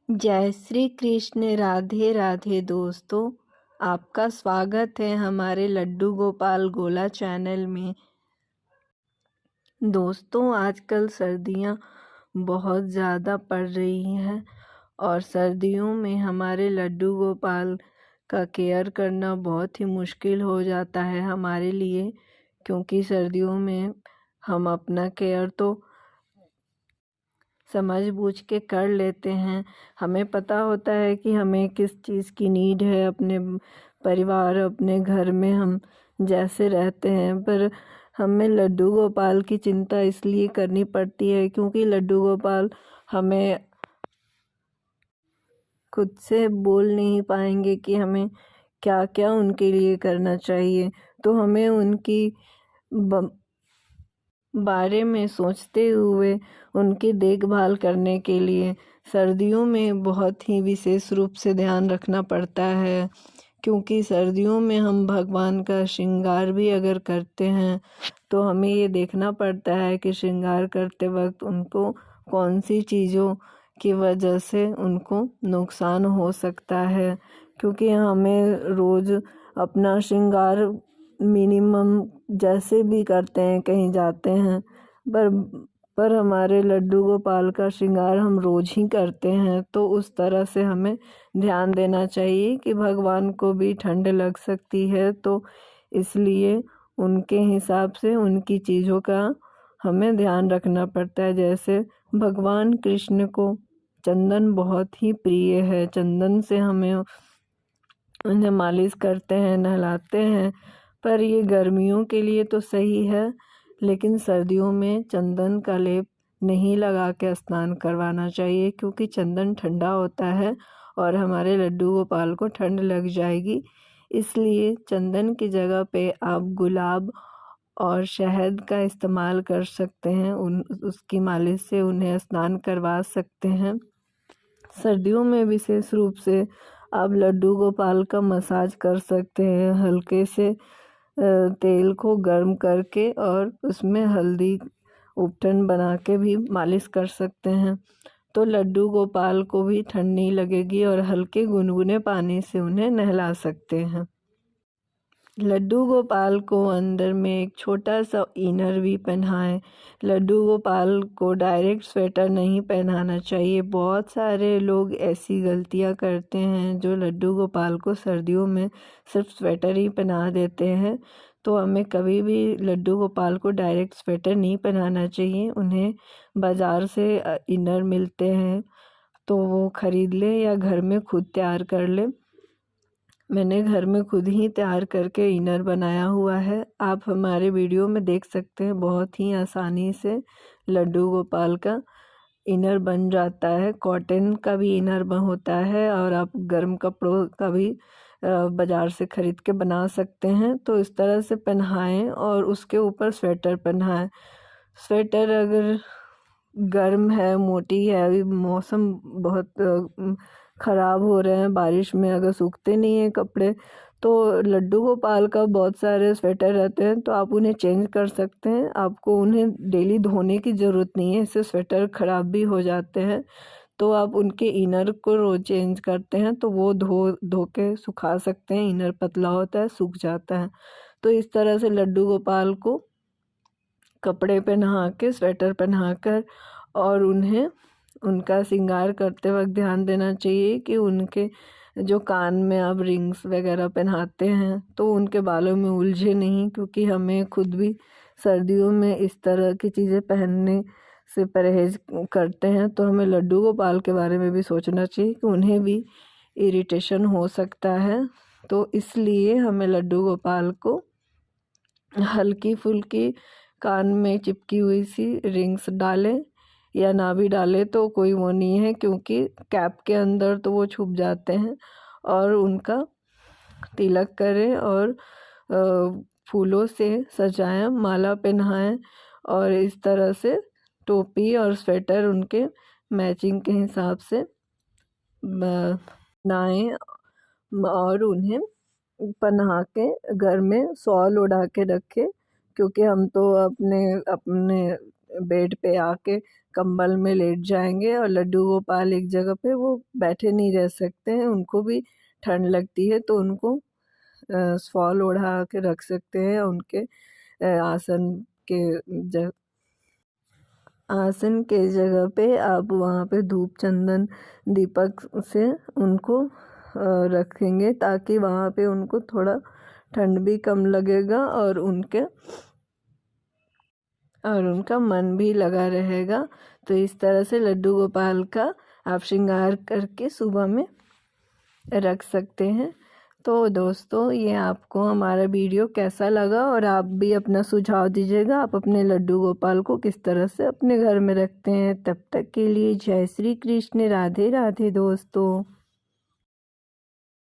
जय श्री कृष्ण। राधे राधे दोस्तों, आपका स्वागत है हमारे लड्डू गोपाल गोला चैनल में। दोस्तों, आजकल सर्दियाँ बहुत ज़्यादा पड़ रही हैं और सर्दियों में हमारे लड्डू गोपाल का केयर करना बहुत ही मुश्किल हो जाता है हमारे लिए, क्योंकि सर्दियों में हम अपना केयर तो समझ बूझ के कर लेते हैं। हमें पता होता है कि हमें किस चीज़ की नीड है अपने परिवार, अपने घर में हम जैसे रहते हैं, पर हमें लड्डू गोपाल की चिंता इसलिए करनी पड़ती है क्योंकि लड्डू गोपाल हमें खुद से बोल नहीं पाएंगे कि हमें क्या क्या उनके लिए करना चाहिए। तो हमें उनकी बारे में सोचते हुए उनकी देखभाल करने के लिए सर्दियों में बहुत ही विशेष रूप से ध्यान रखना पड़ता है, क्योंकि सर्दियों में हम भगवान का श्रृंगार भी अगर करते हैं तो हमें ये देखना पड़ता है कि श्रृंगार करते वक्त उनको कौन सी चीज़ों की वजह से उनको नुकसान हो सकता है, क्योंकि हमें रोज़ अपना श्रृंगार मिनिमम जैसे भी करते हैं, कहीं जाते हैं, पर हमारे लड्डू गोपाल का श्रृंगार हम रोज़ ही करते हैं। तो उस तरह से हमें ध्यान देना चाहिए कि भगवान को भी ठंड लग सकती है, तो इसलिए उनके हिसाब से उनकी चीज़ों का हमें ध्यान रखना पड़ता है। जैसे भगवान कृष्ण को चंदन बहुत ही प्रिय है, चंदन से हमें उन्हें मालिश करते हैं, नहलाते हैं। पर ये गर्मियों के लिए तो सही है, लेकिन सर्दियों में चंदन का लेप नहीं लगा के स्नान करवाना चाहिए, क्योंकि चंदन ठंडा होता है और हमारे लड्डू गोपाल को ठंड लग जाएगी। इसलिए चंदन की जगह पे आप गुलाब और शहद का इस्तेमाल कर सकते हैं, उसकी मालिश से उन्हें स्नान करवा सकते हैं। सर्दियों में विशेष रूप से आप लड्डू गोपाल का मसाज कर सकते हैं, हल्के से तेल को गर्म करके और उसमें हल्दी उपटन बना के भी मालिश कर सकते हैं, तो लड्डू गोपाल को भी ठंड नहीं लगेगी और हल्के गुनगुने पानी से उन्हें नहला सकते हैं। लड्डू गोपाल को अंदर में एक छोटा सा इनर भी पहनाएं। लड्डू गोपाल को डायरेक्ट स्वेटर नहीं पहनाना चाहिए। बहुत सारे लोग ऐसी गलतियां करते हैं जो लड्डू गोपाल को सर्दियों में सिर्फ स्वेटर ही पहना देते हैं। तो हमें कभी भी लड्डू गोपाल को डायरेक्ट स्वेटर नहीं पहनाना चाहिए। उन्हें बाज़ार से इनर मिलते हैं तो वो ख़रीद ले या घर में खुद तैयार कर ले। मैंने घर में खुद ही तैयार करके इनर बनाया हुआ है, आप हमारे वीडियो में देख सकते हैं। बहुत ही आसानी से लड्डू गोपाल का इनर बन जाता है। कॉटन का भी इनर होता है और आप गर्म कपड़ों का भी बाज़ार से ख़रीद के बना सकते हैं। तो इस तरह से पहनाएं और उसके ऊपर स्वेटर पहनाएं। स्वेटर अगर गर्म है, मोटी है, अभी मौसम बहुत ख़राब हो रहे हैं, बारिश में अगर सूखते नहीं हैं कपड़े, तो लड्डू गोपाल का बहुत सारे स्वेटर रहते हैं, तो आप उन्हें चेंज कर सकते हैं। आपको उन्हें डेली धोने की ज़रूरत नहीं है, इससे स्वेटर ख़राब भी हो जाते हैं। तो आप उनके इनर को रोज़ चेंज करते हैं तो वो धो के सुखा सकते हैं। इनर पतला होता है, सूख जाता है। तो इस तरह से लड्डू गोपाल को कपड़े पहना के, स्वेटर पहना कर और उन्हें उनका श्रृंगार करते वक्त ध्यान देना चाहिए कि उनके जो कान में आप रिंग्स वगैरह पहनाते हैं तो उनके बालों में उलझे नहीं, क्योंकि हमें खुद भी सर्दियों में इस तरह की चीज़ें पहनने से परहेज करते हैं। तो हमें लड्डू गोपाल के बारे में भी सोचना चाहिए कि उन्हें भी इरिटेशन हो सकता है। तो इसलिए हमें लड्डू गोपाल को हल्की फुल्की कान में चिपकी हुई सी रिंग्स डालें, या ना भी डालें तो कोई वो नहीं है, क्योंकि कैप के अंदर तो वो छुप जाते हैं। और उनका तिलक करें और फूलों से सजाएं, माला पहनाएं और इस तरह से टोपी और स्वेटर उनके मैचिंग के हिसाब से बनाएं और उन्हें पहना के घर में शॉल ओढ़ा के रखें, क्योंकि हम तो अपने अपने बेड पे आके कंबल में लेट जाएंगे और लड्डू गोपाल एक जगह पे वो बैठे नहीं रह सकते हैं, उनको भी ठंड लगती है, तो उनको शॉल ओढ़ा के रख सकते हैं। उनके आसन के आसन के जगह पे आप वहाँ पे धूप चंदन दीपक से उनको रखेंगे, ताकि वहाँ पे उनको थोड़ा ठंड भी कम लगेगा और उनका मन भी लगा रहेगा। तो इस तरह से लड्डू गोपाल का आप श्रृंगार करके सुबह में रख सकते हैं। तो दोस्तों, ये आपको हमारा वीडियो कैसा लगा, और आप भी अपना सुझाव दीजिएगा आप अपने लड्डू गोपाल को किस तरह से अपने घर में रखते हैं। तब तक के लिए जय श्री कृष्ण, राधे राधे दोस्तों।